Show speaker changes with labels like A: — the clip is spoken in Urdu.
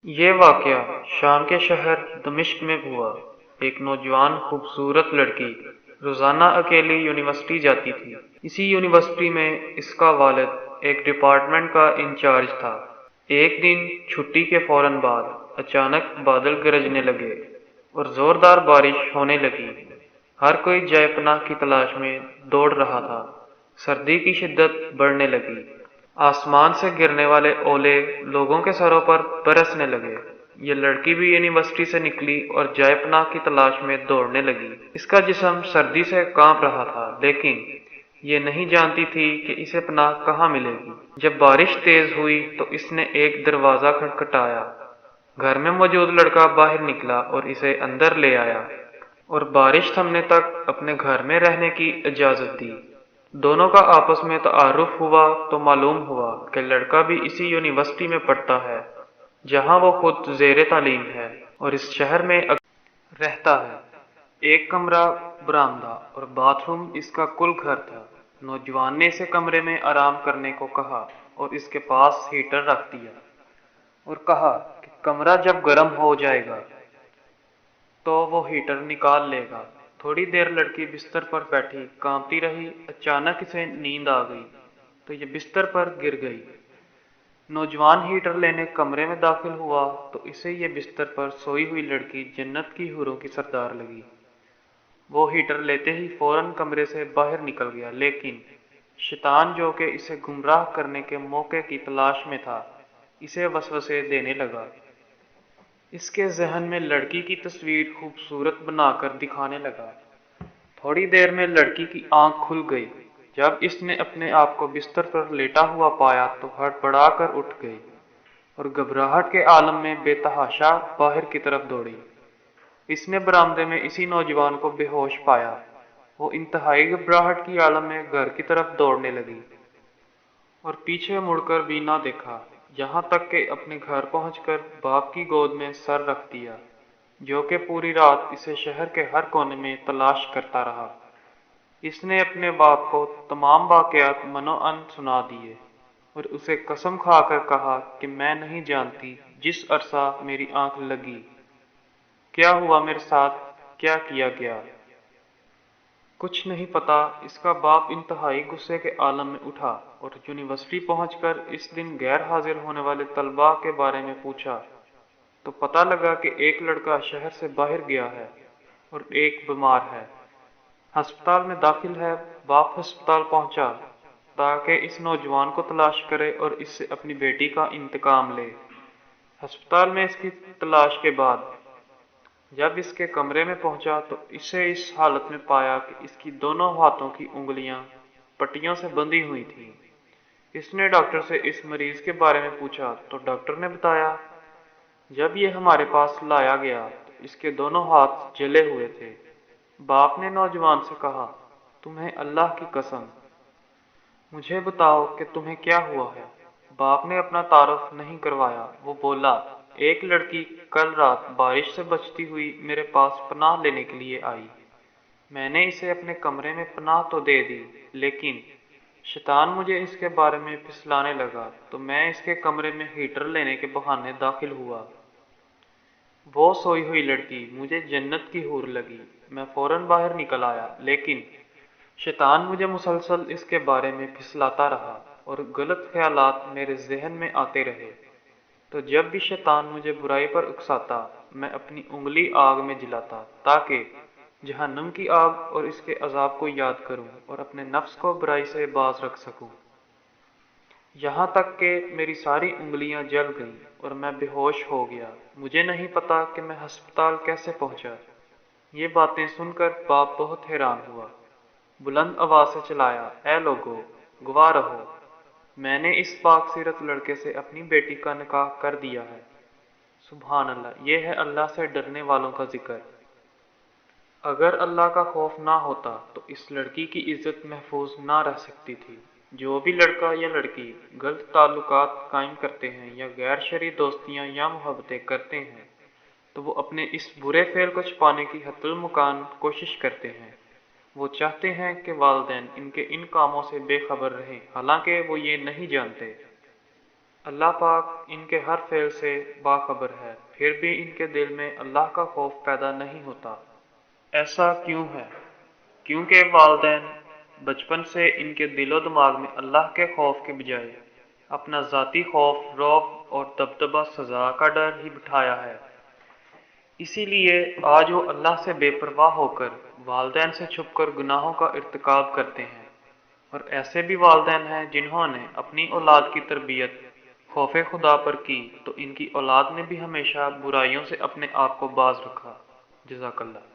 A: یہ واقعہ شام کے شہر دمشق میں ہوا۔ ایک نوجوان خوبصورت لڑکی روزانہ اکیلی یونیورسٹی جاتی تھی۔ اسی یونیورسٹی میں اس کا والد ایک ڈپارٹمنٹ کا انچارج تھا۔ ایک دن چھٹی کے فوراً بعد اچانک بادل گرجنے لگے اور زوردار بارش ہونے لگی۔ ہر کوئی جائے پناہ کی تلاش میں دوڑ رہا تھا۔ سردی کی شدت بڑھنے لگی۔ آسمان سے گرنے والے اولے لوگوں کے سروں پر برسنے لگے۔ یہ لڑکی بھی یونیورسٹی سے نکلی اور جائے پناہ کی تلاش میں دوڑنے لگی۔ اس کا جسم سردی سے کانپ رہا تھا، لیکن یہ نہیں جانتی تھی کہ اسے پناہ کہاں ملے گی۔ جب بارش تیز ہوئی تو اس نے ایک دروازہ کھٹکھٹایا۔ گھر میں موجود لڑکا باہر نکلا اور اسے اندر لے آیا اور بارش تھمنے تک اپنے گھر میں رہنے کی اجازت دی۔ دونوں کا آپس میں تعارف ہوا تو معلوم ہوا کہ لڑکا بھی اسی یونیورسٹی میں پڑھتا ہے جہاں وہ خود زیر تعلیم ہے اور اس شہر میں رہتا ہے۔ ایک کمرہ، برآمدہ اور باتھ روم اس کا کل گھر تھا۔ نوجوان نے اسے کمرے میں آرام کرنے کو کہا اور اس کے پاس ہیٹر رکھ دیا اور کہا کہ کمرہ جب گرم ہو جائے گا تو وہ ہیٹر نکال لے گا۔ تھوڑی دیر لڑکی بستر پر بیٹھی کانپتی رہی۔ اچانک اسے نیند آ گئی تو یہ بستر پر گر گئی۔ نوجوان ہیٹر لینے کمرے میں داخل ہوا تو اسے یہ بستر پر سوئی ہوئی لڑکی جنت کی حوروں کی سردار لگی۔ وہ ہیٹر لیتے ہی فوراً کمرے سے باہر نکل گیا، لیکن شیطان جو کہ اسے گمراہ کرنے کے موقع کی تلاش میں تھا، اسے وسوسے دینے لگا۔ اس کے ذہن میں لڑکی کی تصویر خوبصورت بنا کر دکھانے لگا۔ تھوڑی دیر میں لڑکی کی آنکھ کھل گئی۔ جب اس نے اپنے آپ کو بستر پر لیٹا ہوا پایا تو ہڑبڑا کر اٹھ گئی اور گھبراہٹ کے عالم میں بے تحاشا باہر کی طرف دوڑی۔ اس نے برآمدے میں اسی نوجوان کو بے ہوش پایا۔ وہ انتہائی گھبراہٹ کی عالم میں گھر کی طرف دوڑنے لگی اور پیچھے مڑ کر بھی نہ دیکھا، یہاں تک کہ اپنے گھر پہنچ کر باپ کی گود میں سر رکھ دیا، جو کہ پوری رات اسے شہر کے ہر کونے میں تلاش کرتا رہا۔ اس نے اپنے باپ کو تمام واقعات منو ان سنا دیے اور اسے قسم کھا کر کہا کہ میں نہیں جانتی جس عرصہ میری آنکھ لگی، کیا ہوا میرے ساتھ، کیا کیا گیا، کچھ نہیں پتا۔ اس کا باپ انتہائی غصے کے عالم میں اٹھا اور یونیورسٹی پہنچ کر اس دن غیر حاضر ہونے والے طلباء کے بارے میں پوچھا تو پتہ لگا کہ ایک لڑکا شہر سے باہر گیا ہے اور ایک بیمار ہے، ہسپتال میں داخل ہے۔ باپ ہسپتال پہنچا تاکہ اس نوجوان کو تلاش کرے اور اس سے اپنی بیٹی کا انتقام لے۔ ہسپتال میں اس کی تلاش کے بعد جب اس کے کمرے میں پہنچا تو اسے اس حالت میں پایا کہ اس کی دونوں ہاتھوں کی انگلیاں پٹیوں سے بندھی ہوئی تھیں۔ اس نے ڈاکٹر سے اس مریض کے بارے میں پوچھا تو ڈاکٹر نے بتایا جب یہ ہمارے پاس لایا گیا تو اس کے دونوں ہاتھ جلے ہوئے تھے۔ باپ نے نوجوان سے کہا، تمہیں اللہ کی قسم، مجھے بتاؤ کہ تمہیں کیا ہوا ہے۔ باپ نے اپنا تعارف نہیں کروایا۔ وہ بولا، ایک لڑکی کل رات بارش سے بچتی ہوئی میرے پاس پناہ لینے کے لیے آئی۔ میں نے اسے اپنے کمرے میں پناہ تو دے دی، لیکن شیطان مجھے اس کے بارے میں پھسلانے لگا تو میں اس کے کمرے میں ہیٹر لینے کے بہانے داخل ہوا۔ وہ سوئی ہوئی لڑکی مجھے جنت کی حور لگی۔ میں فوراً باہر نکل آیا، لیکن شیطان مجھے مسلسل اس کے بارے میں پھسلاتا رہا اور غلط خیالات میرے ذہن میں آتے رہے۔ تو جب بھی شیطان مجھے برائی پر اکساتا، میں اپنی انگلی آگ میں جلاتا تاکہ جہنم کی آگ اور اس کے عذاب کو یاد کروں اور اپنے نفس کو برائی سے باز رکھ سکوں، یہاں تک کہ میری ساری انگلیاں جل گئیں اور میں بے ہوش ہو گیا۔ مجھے نہیں پتا کہ میں ہسپتال کیسے پہنچا۔ یہ باتیں سن کر باپ بہت حیران ہوا۔ بلند آواز سے چلایا، اے لوگو، گواہ رہو، میں نے اس پاک سیرت لڑکے سے اپنی بیٹی کا نکاح کر دیا ہے۔ سبحان اللہ، یہ ہے اللہ سے ڈرنے والوں کا ذکر۔ اگر اللہ کا خوف نہ ہوتا تو اس لڑکی کی عزت محفوظ نہ رہ سکتی تھی۔ جو بھی لڑکا یا لڑکی غلط تعلقات قائم کرتے ہیں یا غیر شرعی دوستیاں یا محبتیں کرتے ہیں تو وہ اپنے اس برے فعل کو چھپانے کی حتی المکان کوشش کرتے ہیں۔ وہ چاہتے ہیں کہ والدین ان کے ان کاموں سے بے خبر رہیں، حالانکہ وہ یہ نہیں جانتے اللہ پاک ان کے ہر فعل سے باخبر ہے، پھر بھی ان کے دل میں اللہ کا خوف پیدا نہیں ہوتا۔ ایسا کیوں ہے؟ کیونکہ والدین بچپن سے ان کے دل و دماغ میں اللہ کے خوف کے بجائے اپنا ذاتی خوف، رعب اور دبدبہ، سزا کا ڈر ہی بٹھایا ہے۔ اسی لیے آج وہ اللہ سے بے پرواہ ہو کر والدین سے چھپ کر گناہوں کا ارتکاب کرتے ہیں۔ اور ایسے بھی والدین ہیں جنہوں نے اپنی اولاد کی تربیت خوف خدا پر کی، تو ان کی اولاد نے بھی ہمیشہ برائیوں سے اپنے آپ کو باز رکھا۔ جزاک اللہ۔